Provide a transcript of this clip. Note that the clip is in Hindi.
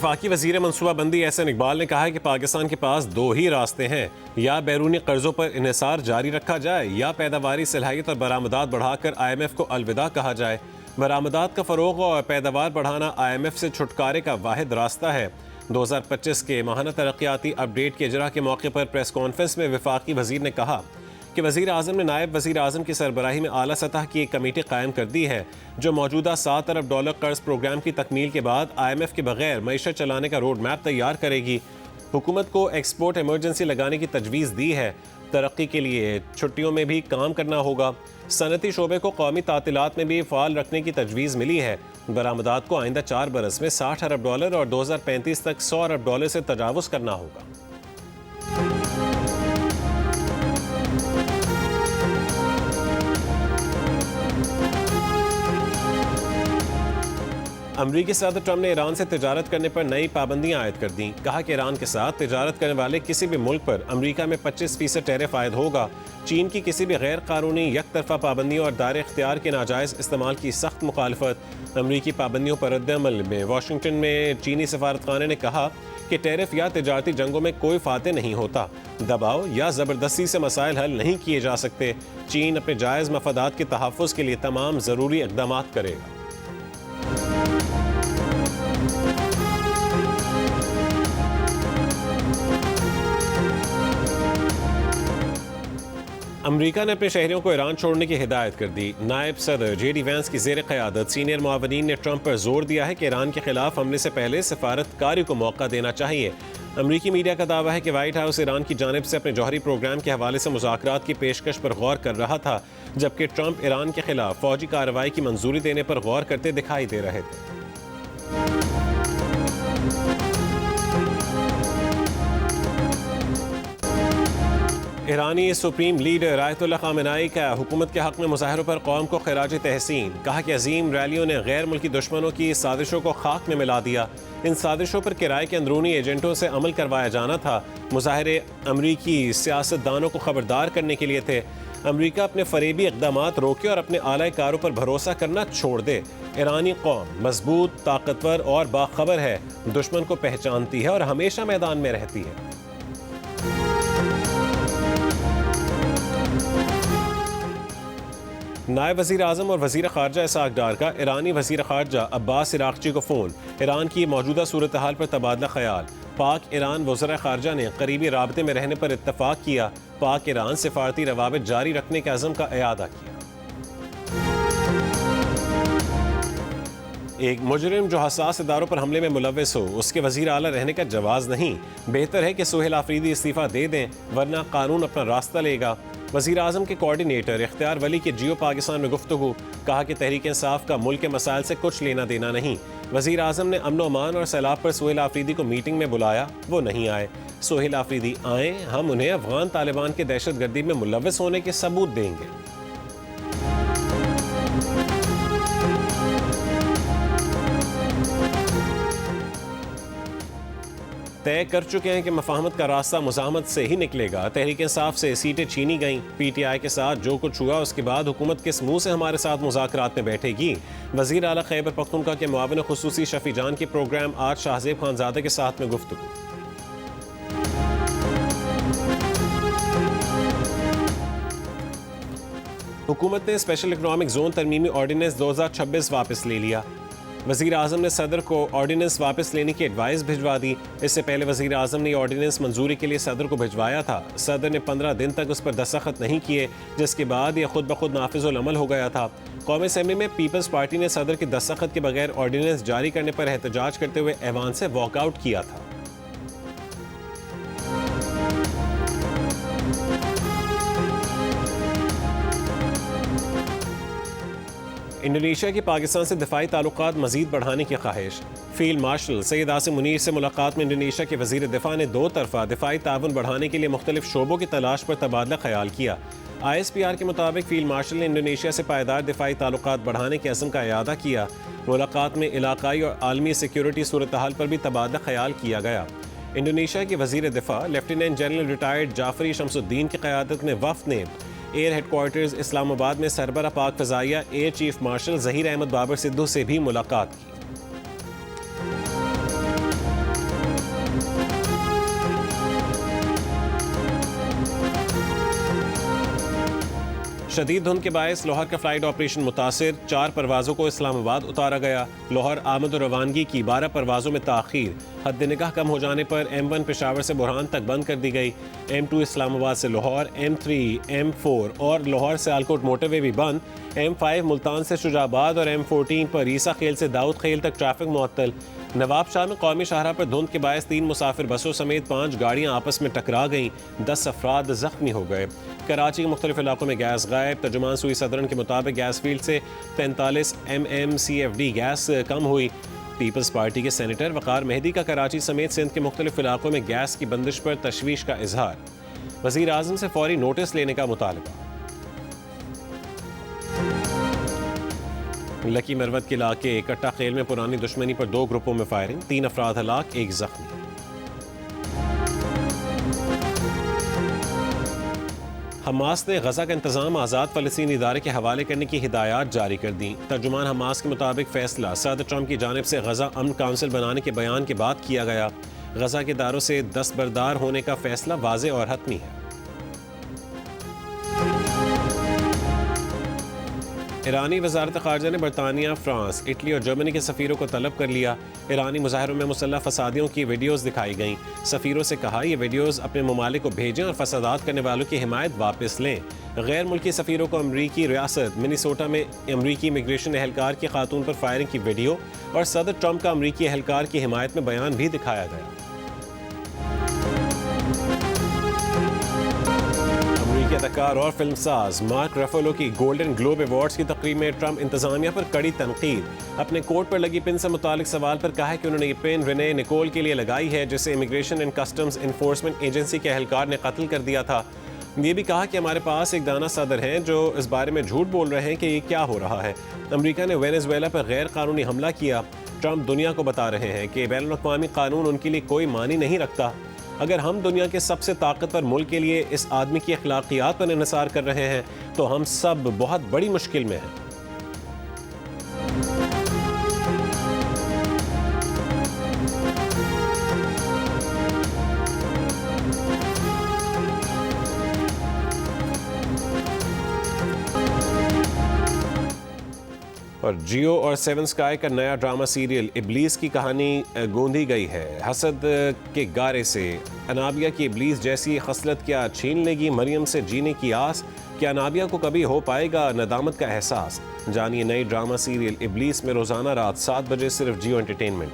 वफाकी वज़ीर मनसूबाबंदी एहसन इकबाल ने कहा है कि पाकिस्तान के पास दो ही रास्ते हैं, या बैरूनी कर्जों पर इन्हिसार जारी रखा जाए या पैदावारी सलाहियत और बरामदात बढ़ाकर IMF को अलविदा कहा जाए। बरामदात का फ़रोग़ और पैदावार बढ़ाना IMF से छुटकारे का वाहिद रास्ता है। 2025 के माहाना तरक्याती अपडेट के इजरा के मौके पर प्रेस कॉन्फ्रेंस में वफाकी वज़ीर ने कहा कि वज़ीर आज़म ने नायब वज़ीर आज़म की सरबराही में आला सतह की एक कमेटी कायम कर दी है जो मौजूदा $7 अरब कर्ज प्रोग्राम की तकमील के बाद IMF के बगैर मईशत चलाने का रोड मैप तैयार करेगी। हुकूमत को एक्सपोर्ट इमरजेंसी लगाने की तजवीज़ दी है। तरक्की के लिए छुट्टियों में भी काम करना होगा। सनती शोबे को कौमी तातीलात में भी फ़ाल रखने की तजवीज़ मिली है। बरामदात को आइंदा 4 बरस में $60 अरब और 2035 तक $100 अरब से तजावुज़ करना होगा। अमरीकी सदर ट्रंप ने ईरान से तिजारत करने पर नई पाबंदियां आयद कर दी। कहा कि ईरान के साथ तिजारत करने वाले किसी भी मुल्क पर अमरीका में 25% टैरिफ आयद होगा। चीन की किसी भी गैर कानूनी यकतरफा पाबंदियों और दायरे इख्तियार के नाजायज़ इस्तेमाल की सख्त मुखालफत। अमरीकी पाबंदियों पर रद्द-ए-अमल में वाशिंगटन में चीनी सफारतखाने ने कहा कि टैरिफ या तिजारती जंगों में कोई फाते नहीं होता। दबाव या ज़बरदस्ती से मसाइल हल नहीं किए जा सकते। चीन अपने जायज़ मफादात के तहफ़्फ़ुज़ के लिए तमाम ज़रूरी इक़दाम करेगा। अमरीका ने अपने शहरियों को ईरान छोड़ने की हिदायत कर दी। नायब सदर JD वैंस की ज़ेर क़यादत सीनियर मुआवनीन ने ट्रंप पर जोर दिया है कि ईरान के खिलाफ हमले से पहले सफारतकारी को मौका देना चाहिए। अमरीकी मीडिया का दावा है कि वाइट हाउस ईरान की जानिब से अपने जौहरी प्रोग्राम के हवाले से मुज़ाकरात की पेशकश पर गौर कर रहा था, जबकि ट्रंप ईरान के खिलाफ फौजी कार्रवाई की मंजूरी देने पर गौर करते दिखाई दे रहे थे। ईरानी सुप्रीम लीडर आयतुल्लाह ख़ामेनेई का हुकूमत के हक़ में मुज़ाहरों पर कौम को ख़िराज तहसीन। कहा कि अजीम रैलियों ने गैर मुल्की दुश्मनों की साजिशों को खाक में मिला दिया। इन साजिशों पर किराए के अंदरूनी एजेंटों से अमल करवाया जाना था। मुज़ाहरे अमरीकी सियासतदानों को खबरदार करने के लिए थे। अमरीका अपने फरेबी इक़दामात रोके और अपने आला-कारों पर भरोसा करना छोड़ दे। ईरानी कौम मजबूत, ताकतवर और बाखबर है, दुश्मन को पहचानती है और हमेशा मैदान में रहती है। नायब वज़ीर आज़म और वज़ीर ख़ारजा इसहाक़ डार का ईरानी वज़ीर ख़ारजा अब्बास इराक़ची को फ़ोन। ईरान की मौजूदा सूरत हाल पर तबादला ख़याल। पाक ईरान वज़ीर ख़ारजा ने करीबी राबते में रहने पर इत्तफ़ाक़ किया। पाक ईरान सिफ़ारती रवाबित जारी रखने के अज़म का इयादा किया। एक मुजरिम जो हसास इदारों पर हमले में मुलव्वस हो, उसके वज़ीर आला रहने का जवाज़ नहीं। बेहतर है कि सुहेल आफरीदी इस्तीफ़ा दे दें, वरना कानून अपना रास्ता लेगा। वज़ीर आज़म के कोऑर्डिनेटर इख्तियार वली की जियो पाकिस्तान में गुफ्तगू। कहा कि तहरीक इंसाफ का मुल्क के मसाइल से कुछ लेना देना नहीं। वज़ीर आज़म ने अमन अमान और सैलाब पर सुहेल आफरीदी को मीटिंग में बुलाया, वो नहीं आए। सुहेल आफरीदी आए, हम उन्हें अफगान तालिबान के दहशतगर्दी में मुलव्वस होने के सबूत देंगे। तय कर चुके हैं कि मफाहमत का रास्ता मुज़ाहमत से ही निकलेगा। तहरीक इंसाफ से सीटें छीनी गईं। PTI के साथ जो कुछ हुआ उसके बाद हुकूमत किस मुंह से हमारे साथ मुज़ाकरात में बैठेगी। वज़ीर आला खैबर पख्तूनख्वा के मुआविन खुसूसी शफी जान की प्रोग्राम आज शाहज़ेब खानज़ादा के साथ में गुफ्तगू। हुकूमत ने स्पेशल इकनॉमिक जोन तरमीमी ऑर्डिनेंस 2026 वापस ले लिया। वज़ीर आज़म ने सदर को ऑर्डिनेंस वापस लेने की एडवाइस भिजवा दी। इससे पहले वज़ीर आज़म ने ऑर्डिनेंस मंजूरी के लिए सदर को भिजवाया था। सदर ने 15 दिन तक उस पर दस्तखत नहीं किए, जिसके बाद यह खुद ब खुद नाफिज़ुल अमल हो गया था। कौमी असेंबली में पीपल्स पार्टी ने सदर के दस्तखत के बगैर ऑर्डिनेंस जारी करने पर एहतजाज करते हुए ऐवान से वॉकआउट किया था। इंडोनेशिया की पाकिस्तान से दिफाई ताल्लुकात मज़ीद बढ़ाने की ख्वाहिश। फील्ड मार्शल सैयद आसिम मुनीर से मुलाकात में इंडोनेशिया के वज़ीर दिफा ने दो तरफा दिफाई ताउन बढ़ाने के लिए मुख्तलिफ शोबों की तलाश पर तबादला ख्याल किया। ISPR के मुताबिक फील्ड मार्शल ने इंडोनेशिया से पायदार दिफाई ताल्लुकात बढ़ाने के अज़म का इयादा किया। मुलाकात में इलाकाई और आलमी सिक्योरिटी सूरत हाल पर भी तबादला ख्याल किया गया। इंडोनेशिया के वज़ीर दिफा lieutenant general retired Sjafrie Sjamsoeddin की क़यादत में वफ़द ने एयर हेडक्वार्टर्स इस्लामाबाद में सरबराह पाक फ़ज़ाइया air chief marshal Zaheer Ahmad Babar Sidhu से भी मुलाकात की। शदीद धुंध के बायस लाहौर का फ्लाइट ऑपरेशन मुतासिर, 4 परवाज़ों को इस्लामाबाद उतारा गया। लाहौर आमद और रवानगी की 12 परवाज़ों में ताख़ीर। हद निगाह कम हो जाने पर M1 पेशावर से बुरहान तक बंद कर दी गई। M2 इस्लामाबाद से लाहौर, M3, M4 और लाहौर से आलकोट मोटरवे भी बंद। M5 मुल्तान से शुजाबाद और M14 पर ईसा खेल से दाऊद खेल तक ट्रैफिक मुअत्तल। नवाब शाह में कौमी शाहरा पर धुंध के बायस 3 मुसाफिर बसों समेत 5 गाड़ियां आपस में टकरा गईं, 10 अफराद जख्मी हो गए। कराची के मुख्तलिफ इलाकों में गैस गायब। तर्जुमान सुई सदरन के मुताबिक गैस फील्ड से 43 mmCFD गैस कम हुई। पीपल्स पार्टी के सेनेटर वकार मेहदी का कराची समेत सिंध के मुख्तलिफ इलाकों में गैस की बंदिश पर तशवीश का इजहार। वज़ीर आज़म से फौरी नोटिस लेने का मुतालबा। लकी मरवत के इलाके कट्टा खेल में पुरानी दुश्मनी पर 2 ग्रुपों में फायरिंग, 3 अफराद हलाक, 1 जख्मी। हमास ने गजा का इंतजाम आज़ाद फ़लस्तीनी इदारे के हवाले करने की हिदायत जारी कर दी। तर्जुमान हमास के मुताबिक फैसला सदर ट्रंप की जानिब से गजा अमन काउंसिल बनाने के बयान के बाद किया गया। गजा के इदारों से दस्तबरदार होने का फैसला वाज़ेह और हतमी है। ईरानी वजारत ख़ारजा ने बरतानिया, फ्रांस, इटली और जर्मनी के सफ़ीरों को तलब कर लिया। ईरानी मुजाहरों में मुसल्लह फसादियों की वीडियोज़ दिखाई गईं। सफ़ीरों से कहा ये वीडियोज़ अपने ममालिक को भेजें और फसादात करने वालों की हिमायत वापस लें। गैर मुल्की सफ़ीरों को अमरीकी रियासत मिनीसोटा में अमरीकी इमिग्रेशन एहलकार की खातून पर फायरिंग की वीडियो और सदर ट्रंप का अमरीकी एहलकार की हिमायत में बयान भी दिखाया गया। अदाकार और फिल्मसाज मार्क रफेलो की गोल्डन ग्लोब अवार्ड्स की तकरीब में ट्रंप इंतजामिया पर कड़ी तनकीद। अपने कोट पर लगी पिन से मुतालिक सवाल पर कहा है कि उन्होंने ये पिन रेने निकोल के लिए लगाई है, जिसे immigration and customs enforcement agency के एहलकार ने कत्ल कर दिया था। ये भी कहा कि हमारे पास एक दाना सदर हैं जो इस बारे में झूठ बोल रहे हैं कि ये क्या हो रहा है। अमेरिका ने वेनेजुएला पर गैर कानूनी हमला किया। ट्रंप दुनिया को बता रहे हैं कि बैनुल अक़वामी कानून उनके लिए कोई मानी नहीं रखता। अगर हम दुनिया के सबसे ताकतवर मुल्क के लिए इस आदमी की अखलाकियात पर इन्हिसार कर रहे हैं तो हम सब बहुत बड़ी मुश्किल में हैं। और जियो और 7 स्काई का नया ड्रामा सीरियल इब्लीस की कहानी गूंधी गई है। हसद के गारे से अनाबिया की इब्लीस जैसी खसलत क्या छीन लेगी मरियम से जीने की आस। क्या अनाबिया को कभी हो पाएगा नदामत का एहसास। जानिए नई ड्रामा सीरियल इब्लीस में रोजाना रात 7 बजे सिर्फ जियो एंटरटेनमेंट।